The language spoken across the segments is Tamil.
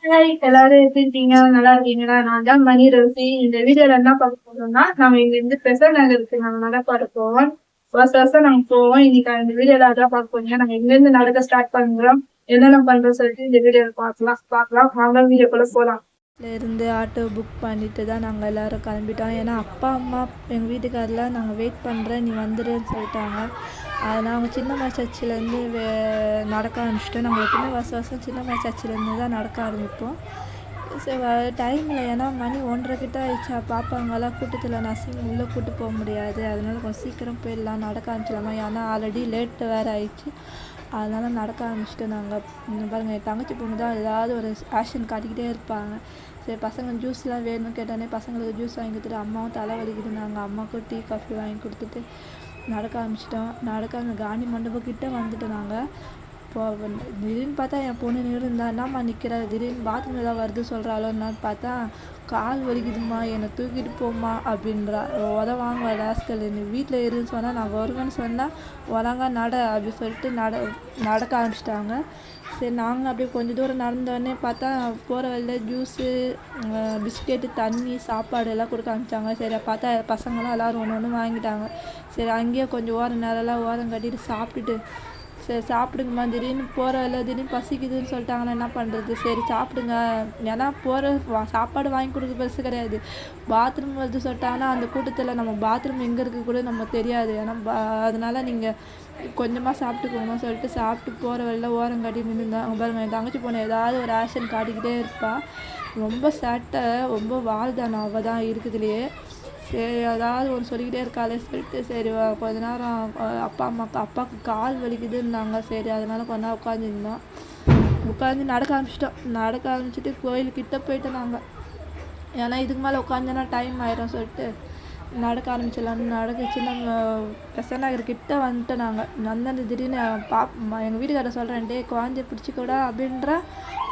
ஹாய் எல்லாரும் எப்படி இருக்கீங்க? நல்லா இருக்கீங்களா? நான் தான் மணி ரோசி. இந்த வீடியோல என்ன பார்க்க போறோம்னா, நம்ம இங்க இருந்து பெசல் நகருக்கு நாங்க நடப்பாட போவோம். வருஷம் வருஷம் நாங்க போவோம். இன்னைக்கு இந்த வீடியோல அதான் பார்க்க போறீங்க. நாங்க எங்க இருந்து நடக்க ஸ்டார்ட் பண்றோம், என்னென்ன பண்றோம் சொல்லிட்டு இந்த வீடியோல பார்க்கலாம். வாங்க வீடியோக்குள்ள போலாம். இருந்து ஆட்டோ புக் பண்ணிட்டு தான் நாங்கள் எல்லோரும் கிளம்பிட்டோம். ஏன்னா அப்பா அம்மா எங்கள் வீட்டுக்காரெலாம் நாங்கள் வெயிட் பண்ணுறேன், நீ வந்துடுன்னு சொல்லிட்டாங்க. அதனால் அவங்க சின்னம்மா சர்ச்சிலேருந்து நடக்க ஆரம்பிச்சிட்டோம். நாங்கள் எப்பவுமே வருஷம் சின்னம்மா சர்ச்சிலேருந்து தான் நடக்க ஆரம்பிப்போம். சரி டைமில் ஏன்னா மணி 1:30 கிட்ட ஆயிடுச்சா, பாப்பாங்கெல்லாம் கூட்டத்தில் நர்சிங் உள்ளே கூட்டு போக முடியாது. அதனால கொஞ்சம் சீக்கிரம் போயிடலாம், நடக்க ஆரம்பிச்சிடலாமா. ஏன்னா ஆல்ரெடி லேட்டு வேறு ஆயிடுச்சு. அதனால் நடக்க ஆரம்பிச்சிட்டு நாங்கள் பாருங்கள், என் தங்கச்சி பொண்ணு தான் ஏதாவது ஒரு ஆக்ஷன் காட்டிக்கிட்டே இருப்பாங்க. சரி பசங்க ஜூஸ்லாம் வேணும்னு கேட்டோன்னே பசங்களுக்கு ஜூஸ் வாங்கி கொடுத்துட்டு, அம்மாவும் தலை வலிக்குது, நாங்கள் அம்மாவுக்கும் டீ காஃபி வாங்கி கொடுத்துட்டு நடக்க ஆரம்பிச்சிட்டோம். நடக்க அந்த காந்தி மண்டபம் கிட்டே வந்துட்டோம். நாங்கள் இப்போ திடீர்னு பார்த்தா என் பொண்ணு இருந்தா, என்னம்மா நிற்கிற, திடீர்னு பாத்ரூம் ஏதாவது வருது சொல்கிறாளோன்னு பார்த்தா, கால் வலிக்குதும்மா, என்னை தூக்கிட்டு போம்மா அப்படின்றா. உதவாங்க லாஸ்கல், நீ வீட்டில் இருன்னு சொன்னால் நான் வருவேன்னு சொன்னால் உலங்க நட அப்படி சொல்லிட்டு நடக்க ஆரம்பிச்சிட்டாங்க. சரி நாங்கள் அப்படியே கொஞ்சம் தூரம் நடந்தோடனே பார்த்தா போகிற வழியில் ஜூஸு, பிஸ்கெட்டு, தண்ணி, சாப்பாடு எல்லாம் கொடுக்க ஆரம்பித்தாங்க. சரி பார்த்தா பசங்களாம் எல்லோரும் ஒன்று ஒன்று வாங்கிட்டாங்க. சரி அங்கேயே கொஞ்சம் நேரம்லாம் ஓரம் கட்டிட்டு சாப்பிட்டுட்டு, சரி சாப்பிடுங்கம்மா, திடீர்னு போகிற வழியில் திடீர்னு பசிக்குதுன்னு சொல்லிட்டாங்கன்னா என்ன பண்ணுறது, சரி சாப்பிடுங்க. ஏன்னா போகிற சாப்பாடு வாங்கி கொடுக்க பெருசு கிடையாது, பாத்ரூம் வருது சொல்லிட்டாங்கன்னா அந்த கூட்டத்தில் நம்ம பாத்ரூம் எங்கே இருக்குது கூட நம்ம தெரியாது. ஏன்னா அதனால் நீங்கள் கொஞ்சமாக சாப்பிட்டுக்கோங்க சொல்லிட்டு சாப்பிட்டு போகிற வழியில் ஓரம் காட்டி நின்றுதான். அவங்க பாருங்கள், என் தங்கச்சி பொண்ணு ஏதாவது ஒரு ஆக்ஷன் காட்டிக்கிட்டே இருப்பாள். ரொம்ப சேட்டை, ரொம்ப வாழ்தானே அவள் தான் இருக்குதுலையே. சரி ஏதாவது ஒன்று சொல்லிக்கிட்டே இருக்காளே சொல்லிட்டு சரி கொஞ்ச நேரம் அப்பாவுக்கு கால் வலிக்குதுன்னாங்க. சரி அதனால் கொஞ்ச நேரம் உட்காந்துருந்தோம். உட்காந்து நடக்க ஆரம்பிச்சிட்டு கோயிலுக்கிட்ட போயிட்டு நாங்கள், ஏன்னா இதுக்கு மேலே உட்காந்தோன்னா டைம் ஆயிரும் சொல்லிட்டு நடக்க ஆரம்பிச்சிடலான்னு சின்ன பெசல் நகர்கிட்ட வந்துட்டோம். நாங்கள் திடீர்னு எங்கள் வீட்டுக்காரர் சொல்கிறேன், டே குழந்தைய பிடிச்சிக்கூட அப்படின்ற,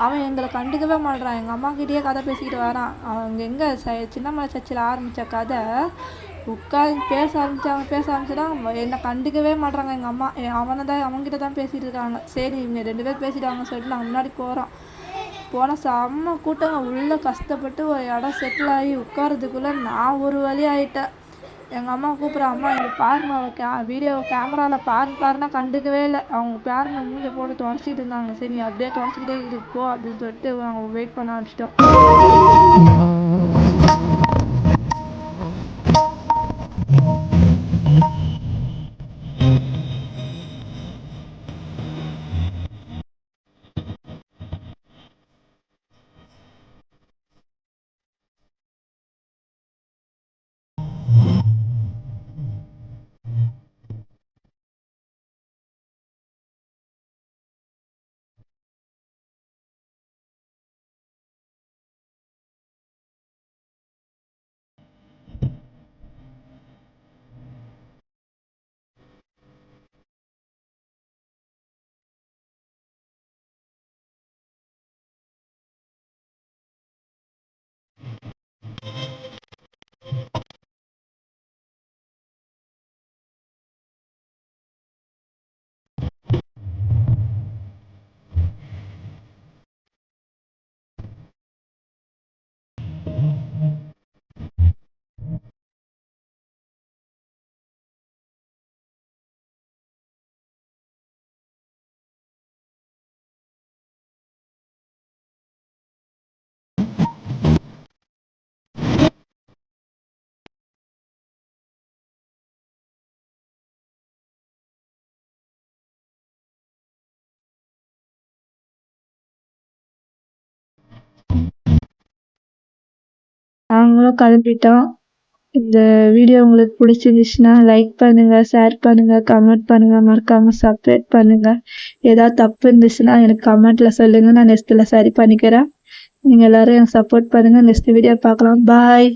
அவன் எங்களை கண்டுக்கவே மாட்றான். எங்கள் அம்மாக்கிட்டேயே கதை பேசிக்கிட்டு வரான். அவங்க எங்கே சின்னம்மா சர்ச்சில் ஆரம்பித்த கதை உட்காந்து பேச ஆரம்பிச்சிட்டாங்க. என்னை கண்டுக்கவே மாட்றாங்க எங்கள் அம்மா. அவங்ககிட்ட தான் பேசிகிட்டு இருக்காங்க. சரி இவங்க 2 பேர் பேசிட்டாங்கன்னு சொல்லிட்டு நாங்கள் முன்னாடி போனால் செம்ம கூட்டங்க. உள்ளே கஷ்டப்பட்டு ஒரு இடம் செட்டில் ஆகி உட்காரதுக்குள்ளே நான் ஒரு வழி ஆகிட்டேன். எங்கள் அம்மா கூப்பிட்றேன், அம்மா இங்கே பாருங்க, வீடியோ கேமராவில் பாருன்னா கண்டுக்கவே இல்லை. அவங்க பாருங்க மூஞ்சை போட்டு துடைச்சிட்டு இருந்தாங்க. சரி அப்படியே துடைச்சிக்கிட்டே இருப்போ அப்படின்னு சொல்லிட்டு அவங்க வெயிட் பண்ண ஆரம்பிச்சிட்டோம். நாங்களும் கிளம்பிட்டோம். இந்த வீடியோ உங்களுக்கு பிடிச்சிருந்துச்சுன்னா லைக் பண்ணுங்கள், ஷேர் பண்ணுங்கள், கமெண்ட் பண்ணுங்கள், மறக்காமல் சப்ஸ்கிரைப் பண்ணுங்கள். ஏதாவது தப்பு இருந்துச்சுன்னா எனக்கு கமெண்ட்டில் சொல்லுங்கள், நான் நெக்ஸ்ட்டில் சரி பண்ணிக்கிறேன். நீங்கள் எல்லோரும் எனக்கு சப்போர்ட் பண்ணுங்கள். நெக்ஸ்ட் வீடியோ பார்க்கலாம். பாய்.